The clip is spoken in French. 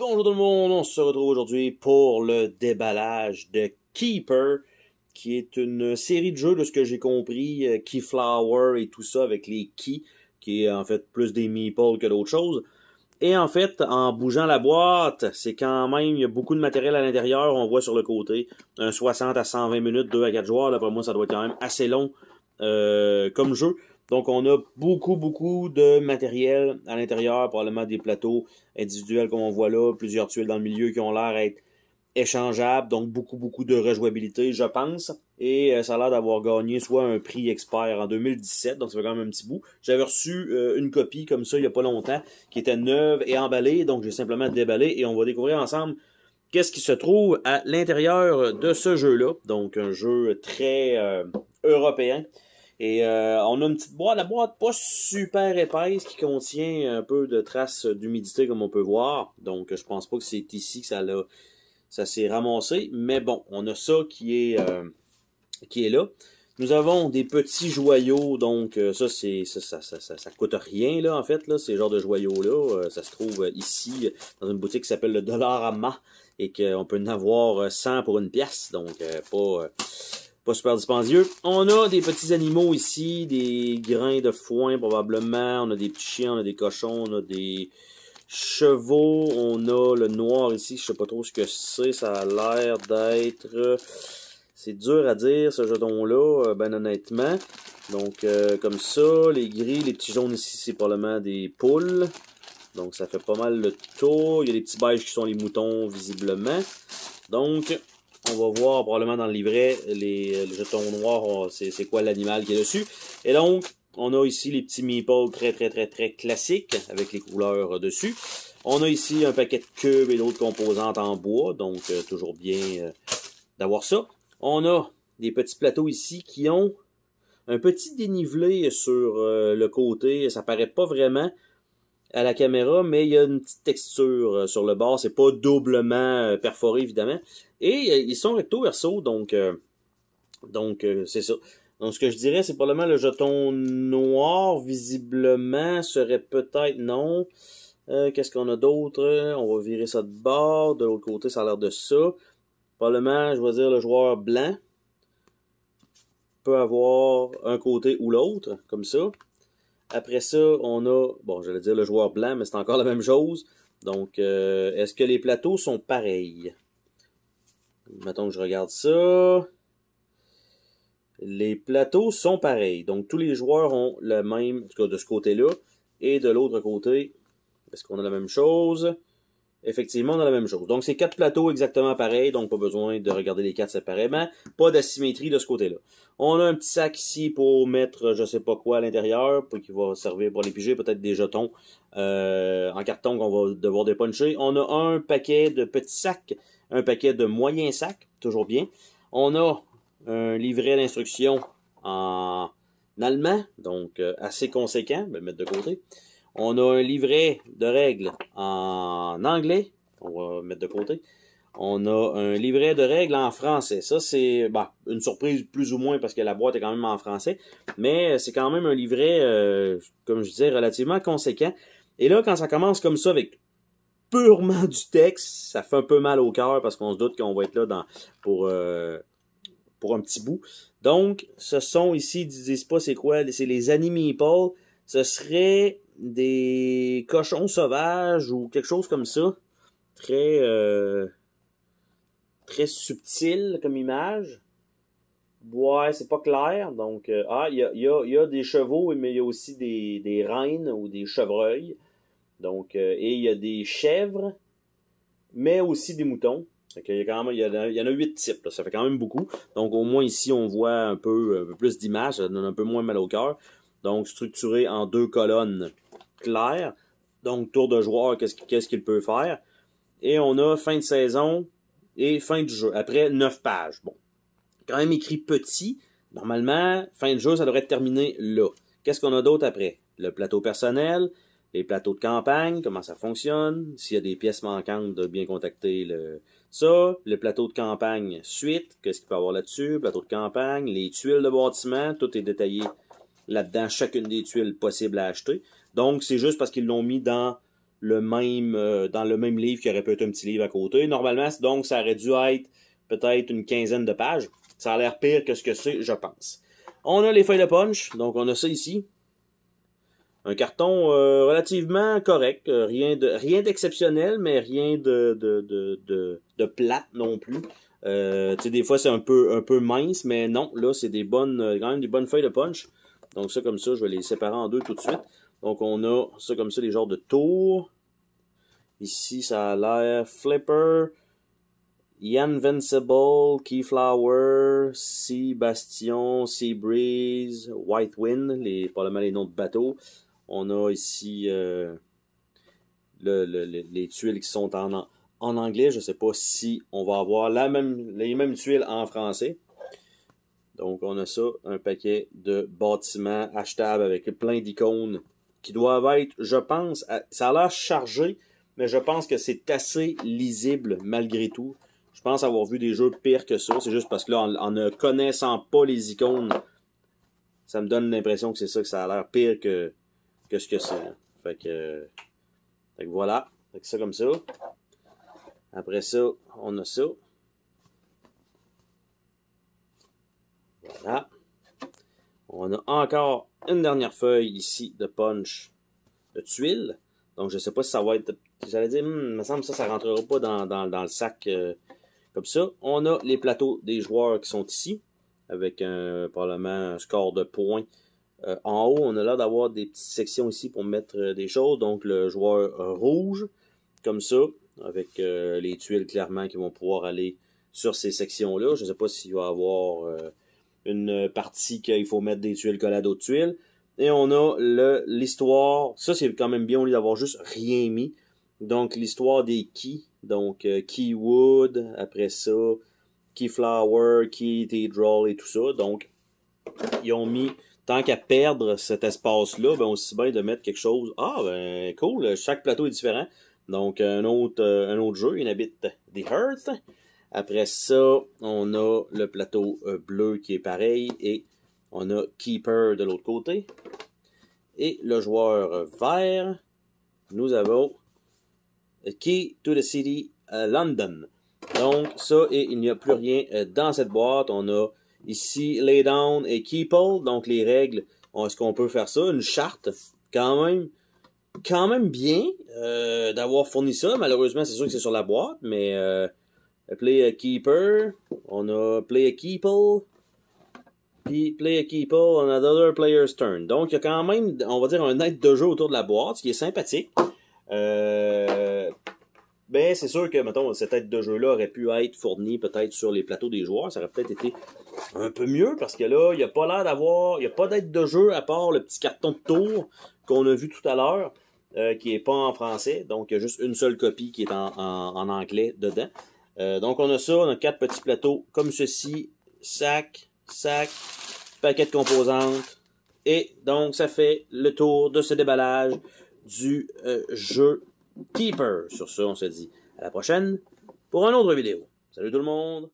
Bonjour tout le monde, on se retrouve aujourd'hui pour le déballage de Keeper, qui est une série de jeux de ce que j'ai compris, Keyflower et tout ça avec les keys, qui est en fait plus des meeples que d'autres choses. Et en fait, en bougeant la boîte, c'est quand même, il y a beaucoup de matériel à l'intérieur, on voit sur le côté, un 60 à 120 minutes, 2 à 4 joueurs, d'après moi ça doit être quand même assez long comme jeu. Donc on a beaucoup de matériel à l'intérieur, probablement des plateaux individuels comme on voit là, plusieurs tuiles dans le milieu qui ont l'air d'être échangeables, donc beaucoup de rejouabilité, je pense. Et ça a l'air d'avoir gagné soit un prix expert en 2017, donc ça fait quand même un petit bout. J'avais reçu une copie comme ça il n'y a pas longtemps, qui était neuve et emballée, donc j'ai simplement déballé et on va découvrir ensemble qu'est-ce qui se trouve à l'intérieur de ce jeu-là. Donc un jeu très européen. Et on a une petite boîte, la boîte pas super épaisse qui contient un peu de traces d'humidité comme on peut voir. Donc je pense pas que c'est ici que ça s'est ramassé. Mais bon, on a ça qui est là. Nous avons des petits joyaux, donc ça coûte rien là en fait là, ces genres de joyaux là, ça se trouve ici dans une boutique qui s'appelle le Dollarama et qu'on peut en avoir 100 pour une pièce, donc pas super dispendieux. On a des petits animaux ici, des grains de foin probablement, on a des petits chiens, on a des cochons, on a des chevaux, on a le noir ici, je sais pas trop ce que c'est, ça a l'air d'être... C'est dur à dire ce jeton-là, ben honnêtement. Donc comme ça, les gris, les petits jaunes ici, c'est probablement des poules. Donc ça fait pas mal le tour. Il y a des petits beiges qui sont les moutons visiblement. Donc... On va voir probablement dans le livret les jetons noirs, c'est quoi l'animal qui est dessus. Et donc, on a ici les petits meeples très classiques avec les couleurs dessus. On a ici un paquet de cubes et d'autres composantes en bois, donc toujours bien d'avoir ça. On a des petits plateaux ici qui ont un petit dénivelé sur le côté, ça paraît pas vraiment à la caméra, mais il y a une petite texture sur le bord, c'est pas doublement perforé évidemment, et ils sont recto verso, donc c'est ça. Donc ce que je dirais, c'est probablement le jeton noir, visiblement, serait peut-être non. Qu'est-ce qu'on a d'autre? On va virer ça de bord, de l'autre côté ça a l'air de ça. Probablement, je vais dire le joueur blanc peut avoir un côté ou l'autre, comme ça. Après ça, on a, bon, j'allais dire le joueur blanc, mais c'est encore la même chose. Donc, est-ce que les plateaux sont pareils? Mettons que je regarde ça. Les plateaux sont pareils. Donc, tous les joueurs ont le même, en tout cas de ce côté-là. Et de l'autre côté, est-ce qu'on a la même chose? Effectivement, on a la même chose. Donc, c'est 4 plateaux exactement pareils, donc pas besoin de regarder les 4 séparément. Pas d'asymétrie de ce côté-là. On a un petit sac ici pour mettre je sais pas quoi à l'intérieur, qui va servir pour les piger, peut-être des jetons en carton qu'on va devoir dépuncher. On a un paquet de petits sacs, un paquet de moyens sacs, toujours bien. On a un livret d'instructions en allemand, donc assez conséquent, je vais le mettre de côté. On a un livret de règles en anglais, on va mettre de côté. On a un livret de règles en français. Ça, c'est une surprise plus ou moins parce que la boîte est quand même en français. Mais c'est quand même un livret, comme je disais, relativement conséquent. Et là, quand ça commence comme ça avec purement du texte, ça fait un peu mal au cœur parce qu'on se doute qu'on va être là pour un petit bout. Donc, ce sont ici, ils disent pas c'est quoi, c'est les Animeeples. Ce serait des cochons sauvages ou quelque chose comme ça. Très subtil comme image. Ouais, c'est pas clair. Donc, il y a des chevaux, mais il y a aussi des reines ou des chevreuils. Donc, et il y a des chèvres, mais aussi des moutons. Fait qu'il y a quand même, il y en a 8 types, là. Ça fait quand même beaucoup. Donc, au moins ici, on voit un peu plus d'images. Ça donne un peu moins mal au cœur. Donc, structuré en 2 colonnes claires. Donc, tour de joueur, qu'est-ce qu'il peut faire. Et on a fin de saison et fin du jeu. Après 9 pages. Bon. Quand même écrit petit. Normalement, fin de jeu, ça devrait être terminé là. Qu'est-ce qu'on a d'autre après? Le plateau personnel, les plateaux de campagne, comment ça fonctionne. S'il y a des pièces manquantes, de bien contacter le plateau de campagne suite. Qu'est-ce qu'il peut y avoir là-dessus? Plateau de campagne, les tuiles de bâtiment, tout est détaillé là-dedans, chacune des tuiles possibles à acheter. Donc, c'est juste parce qu'ils l'ont mis dans dans le même livre qui aurait pu être un petit livre à côté. Normalement, donc, ça aurait dû être peut-être une quinzaine de pages. Ça a l'air pire que ce que c'est, je pense. On a les feuilles de punch, donc on a ça ici. Un carton relativement correct, rien d'exceptionnel, mais rien de plate non plus. Tu sais, des fois c'est un peu mince, mais non, là c'est quand même des bonnes feuilles de punch. Donc ça comme ça, je vais les séparer en deux tout de suite. Donc on a ça comme ça, les genres de tours. Ici ça a l'air Flipper, Invincible, Keyflower, Sea Bastion, Sea Breeze, White Wind, probablement les noms de bateaux. On a ici les tuiles qui sont en anglais. Je ne sais pas si on va avoir les mêmes tuiles en français. Donc, on a ça, un paquet de bâtiments achetables avec plein d'icônes qui doivent être, je pense, ça a l'air chargé, mais je pense que c'est assez lisible malgré tout. Je pense avoir vu des jeux pires que ça. C'est juste parce que là, en ne connaissant pas les icônes, ça me donne l'impression que c'est ça, que ça a l'air pire que ce que c'est. Fait que voilà. Fait que ça comme ça. Après ça, on a ça. Voilà. On a encore une dernière feuille ici de punch de tuiles. Donc je sais pas si ça va être. J'allais dire, il me semble que ça rentrera pas dans le sac comme ça. On a les plateaux des joueurs qui sont ici. Avec probablement un score de points. En haut, on a l'air d'avoir des petites sections ici pour mettre des choses. Donc, le joueur rouge, comme ça, avec les tuiles clairement qui vont pouvoir aller sur ces sections-là. Je ne sais pas s'il va y avoir une partie qu'il faut mettre des tuiles collées à d'autres tuiles. Et on a l'histoire. Ça, c'est quand même bien au lieu d'avoir juste rien mis. Donc, l'histoire des keys. Donc, Keywood, après ça, Keyflower, Cathedral et tout ça. Donc, ils ont mis... Tant qu'à perdre cet espace-là, ben aussi bien de mettre quelque chose. Ah, ben cool, chaque plateau est différent. Donc, un autre jeu, il habite The Hearth. Après ça, on a le plateau bleu qui est pareil. Et on a Keeper de l'autre côté. Et le joueur vert, nous avons Key to the City London. Donc, ça, et il n'y a plus rien dans cette boîte. On a ici, lay down et keeple, donc les règles, est-ce qu'on peut faire ça? Une charte, quand même bien d'avoir fourni ça. Malheureusement, c'est sûr que c'est sur la boîte, mais play a keeper, on a play a keeple, puis play a keeple on another player's turn. Donc, il y a quand même, on va dire, un aide de jeu autour de la boîte, ce qui est sympathique. Ben, c'est sûr que, mettons, cette aide de jeu-là aurait pu être fournie peut-être sur les plateaux des joueurs. Ça aurait peut-être été un peu mieux parce que là, il n'y a pas l'air d'avoir... Il n'y a pas d'aide de jeu à part le petit carton de tour qu'on a vu tout à l'heure, qui n'est pas en français. Donc, il y a juste une seule copie qui est en anglais dedans. Donc, on a ça. On a 4 petits plateaux comme ceci. Sac, paquet de composantes. Et donc, ça fait le tour de ce déballage du jeu Keeper. Sur ce, on se dit à la prochaine pour une autre vidéo. Salut tout le monde!